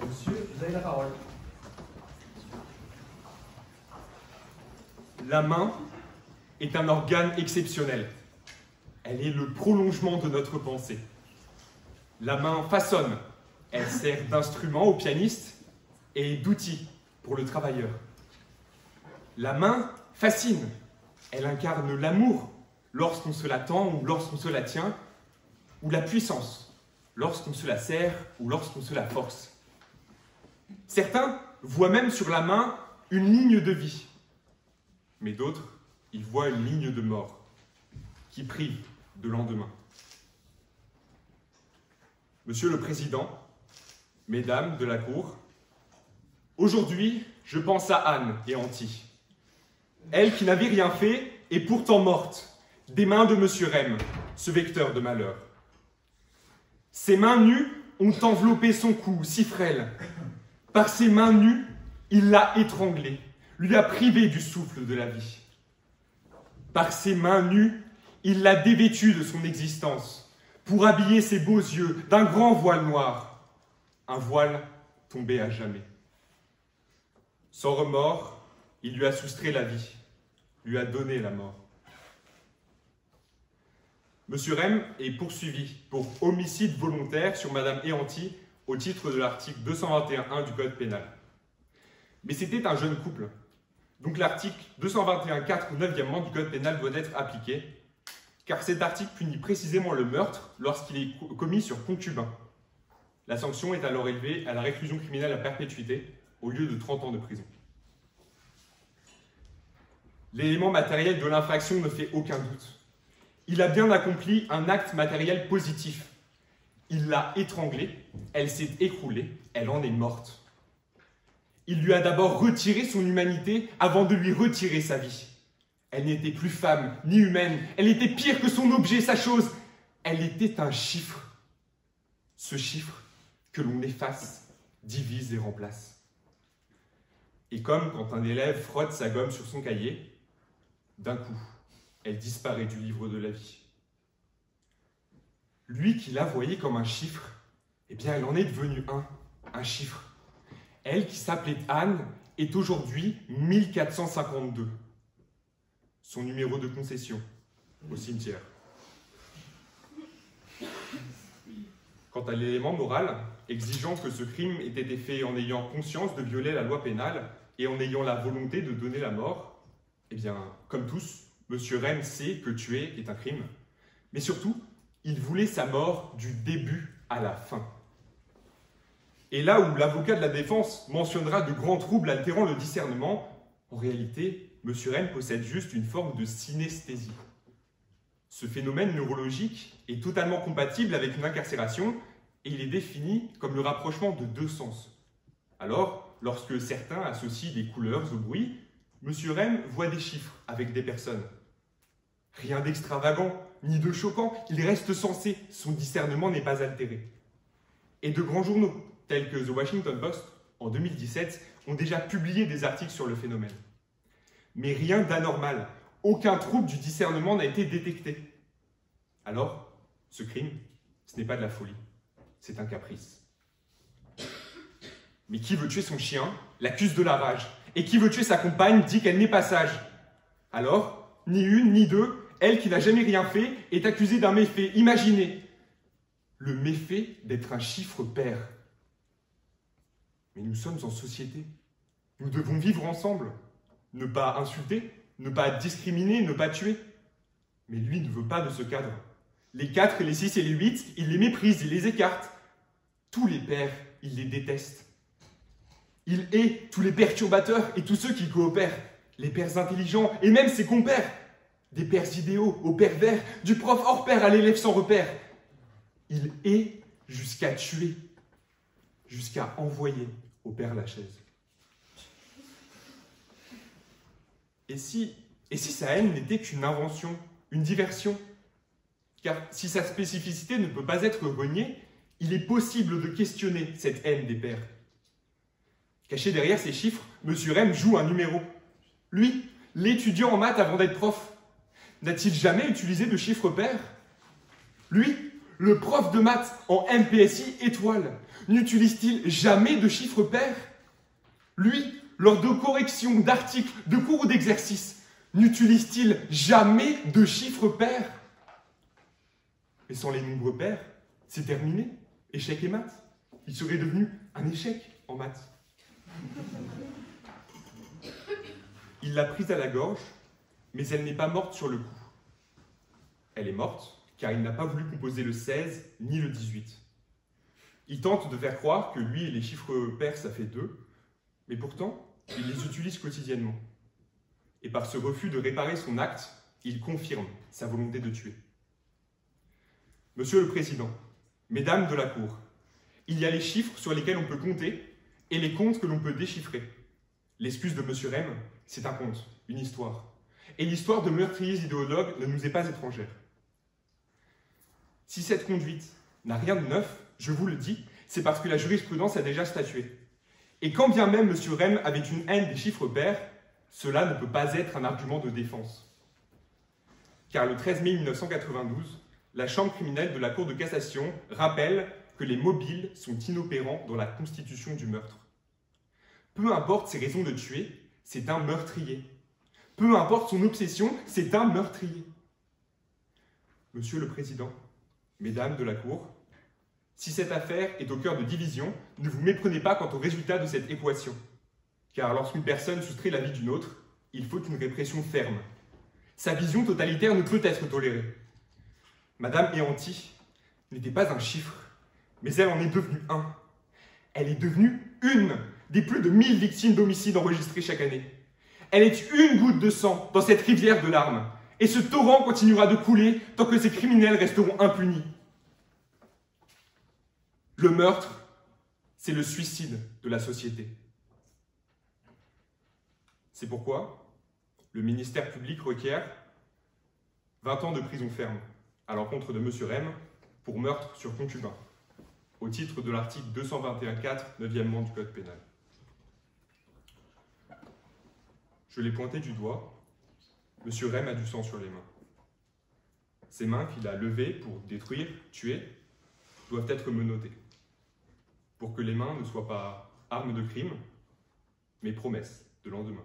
Monsieur, vous avez la parole. La main est un organe exceptionnel. Elle est le prolongement de notre pensée. La main façonne. Elle sert d'instrument au pianiste et d'outil pour le travailleur. La main fascine. Elle incarne l'amour lorsqu'on se la tend ou lorsqu'on se la tient, ou la puissance lorsqu'on se la serre ou lorsqu'on se la force. Certains voient même sur la main une ligne de vie, mais d'autres y voient une ligne de mort qui prive de lendemain. Monsieur le Président, Mesdames de la Cour, aujourd'hui, je pense à Anne et Anty. Elle qui n'avait rien fait est pourtant morte, des mains de Monsieur Rem, ce vecteur de malheur. Ses mains nues ont enveloppé son cou, si frêle. Par ses mains nues, il l'a étranglée, lui a privé du souffle de la vie. Par ses mains nues, il l'a dévêtue de son existence, pour habiller ses beaux yeux d'un grand voile noir, un voile tombé à jamais. Sans remords, il lui a soustrait la vie, lui a donné la mort. Monsieur Rem est poursuivi pour homicide volontaire sur Madame Eanty au titre de l'article 221.1 du Code pénal. Mais c'était un jeune couple, donc l'article 221.4 9e du Code pénal doit être appliqué, car cet article punit précisément le meurtre lorsqu'il est commis sur concubin. La sanction est alors élevée à la réclusion criminelle à perpétuité, au lieu de 30 ans de prison. L'élément matériel de l'infraction ne fait aucun doute. Il a bien accompli un acte matériel positif. Il l'a étranglée, elle s'est écroulée, elle en est morte. Il lui a d'abord retiré son humanité avant de lui retirer sa vie. Elle n'était plus femme, ni humaine, elle était pire que son objet, sa chose. Elle était un chiffre. Ce chiffre que l'on efface, divise et remplace. Et comme quand un élève frotte sa gomme sur son cahier, d'un coup, elle disparaît du livre de la vie. Lui qui la voyait comme un chiffre, eh bien elle en est devenue un chiffre. Elle qui s'appelait Anne est aujourd'hui 1452. Son numéro de concession au cimetière. Quant à l'élément moral, exigeant que ce crime ait été fait en ayant conscience de violer la loi pénale et en ayant la volonté de donner la mort, eh bien, comme tous, M. Rem sait que tuer est un crime. Mais surtout, il voulait sa mort du début à la fin. Et là où l'avocat de la défense mentionnera de grands troubles altérant le discernement, en réalité, M. Rem possède juste une forme de synesthésie. Ce phénomène neurologique est totalement compatible avec une incarcération et il est défini comme le rapprochement de deux sens. Alors, lorsque certains associent des couleurs au bruit, M. Rem voit des chiffres avec des personnes. Rien d'extravagant, ni de choquant, il reste sensé, son discernement n'est pas altéré. Et de grands journaux, tels que The Washington Post, en 2017, ont déjà publié des articles sur le phénomène. Mais rien d'anormal, aucun trouble du discernement n'a été détecté. Alors, ce crime, ce n'est pas de la folie, c'est un caprice. Mais qui veut tuer son chien, l'accuse de la rage, et qui veut tuer sa compagne dit qu'elle n'est pas sage. Alors, ni une, ni deux, elle qui n'a jamais rien fait, est accusée d'un méfait. Imaginez, le méfait d'être un chiffre pair. Mais nous sommes en société. Nous devons vivre ensemble. Ne pas insulter, ne pas discriminer, ne pas tuer. Mais lui ne veut pas de ce cadre. Les 4, les 6 et les 8, il les méprise, il les écarte. Tous les pères, il les déteste. Il hait tous les perturbateurs et tous ceux qui coopèrent. Les pères intelligents et même ses compères. Des pères idéaux aux pervers, du prof hors pair à l'élève sans repère. Il hait jusqu'à tuer, jusqu'à envoyer au Père Lachaise. Et si sa haine n'était qu'une invention, une diversion? Car si sa spécificité ne peut pas être reniée, il est possible de questionner cette haine des pères. Caché derrière ces chiffres, M. Rem joue un numéro. Lui, l'étudiant en maths avant d'être prof, n'a-t-il jamais utilisé de chiffres pairs? Lui, le prof de maths en MPSI étoile, n'utilise-t-il jamais de chiffres pairs? Lui, lors de corrections d'articles, de cours ou d'exercices, n'utilise-t-il jamais de chiffres pairs? Et sans les nombreux pairs, c'est terminé. Échec et maths. Il serait devenu un échec en maths. Il l'a prise à la gorge, mais elle n'est pas morte sur le coup. Elle est morte car il n'a pas voulu composer le 16 ni le 18. Il tente de faire croire que lui et les chiffres pairs, ça fait 2, mais pourtant, il les utilise quotidiennement. Et par ce refus de réparer son acte, il confirme sa volonté de tuer. Monsieur le Président, Mesdames de la Cour, il y a les chiffres sur lesquels on peut compter et les comptes que l'on peut déchiffrer. L'excuse de Monsieur Rem, c'est un conte, une histoire. Et l'histoire de meurtriers idéologues ne nous est pas étrangère. Si cette conduite n'a rien de neuf, je vous le dis, c'est parce que la jurisprudence a déjà statué. Et quand bien même M. Rem avait une haine des chiffres pairs, cela ne peut pas être un argument de défense. Car le 13 mai 1992, la Chambre criminelle de la Cour de cassation rappelle que les mobiles sont inopérants dans la constitution du meurtre. Peu importe ses raisons de tuer, c'est un meurtrier. Peu importe son obsession, c'est un meurtrier. Monsieur le Président, Mesdames de la Cour, si cette affaire est au cœur de division, ne vous méprenez pas quant au résultat de cette équation. Car lorsqu'une personne soustrait la vie d'une autre, il faut une répression ferme. Sa vision totalitaire ne peut être tolérée. Madame Eanti n'était pas un chiffre, mais elle en est devenue un. Elle est devenue une des plus de 1000 victimes d'homicides enregistrées chaque année. Elle est une goutte de sang dans cette rivière de larmes. Et ce torrent continuera de couler tant que ces criminels resteront impunis. Le meurtre, c'est le suicide de la société. C'est pourquoi le ministère public requiert 20 ans de prison ferme à l'encontre de M. Rem pour meurtre sur concubin, au titre de l'article 221.4, 9e du Code pénal. Je l'ai pointé du doigt, M. Rem a du sang sur les mains. Ces mains qu'il a levées pour détruire, tuer, doivent être menottées, pour que les mains ne soient pas armes de crime, mais promesses de lendemain.